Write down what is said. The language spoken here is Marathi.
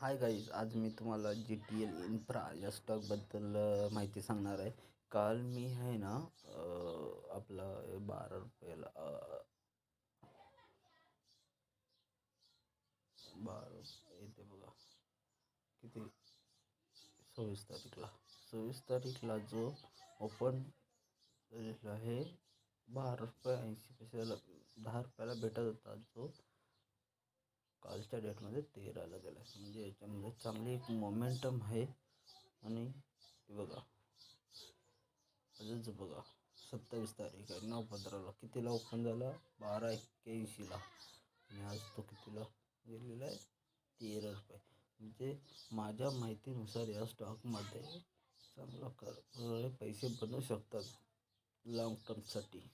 हाय गाईज, आज मी तुम्हाला GTL इन्फ्रा या स्टॉकबद्दल माहिती सांगणार आहे. काल मी आहे ना आपला 12 रुपयाला 12 येते बघा किती, 26 तारीखला जो ओपन आहे 12 रुपये 80 पैशाला, 10 रुपयाला भेटत होता, जो कालच्या डेटमध्ये 13ला गेला आहे. म्हणजे याच्यामध्ये चांगली एक मोमेंटम आहे. आणि बघा, अजूनच बघा, 27 तारीख आहे, 9/15ला कितीला ओपन झाला, 12.81ला. आणि आज तो कितीला गेलेला आहे, 13 रुपये. म्हणजे माझ्या माहितीनुसार या स्टॉकमध्ये चांगला पैसे बनू शकतात लॉंग टर्मसाठी.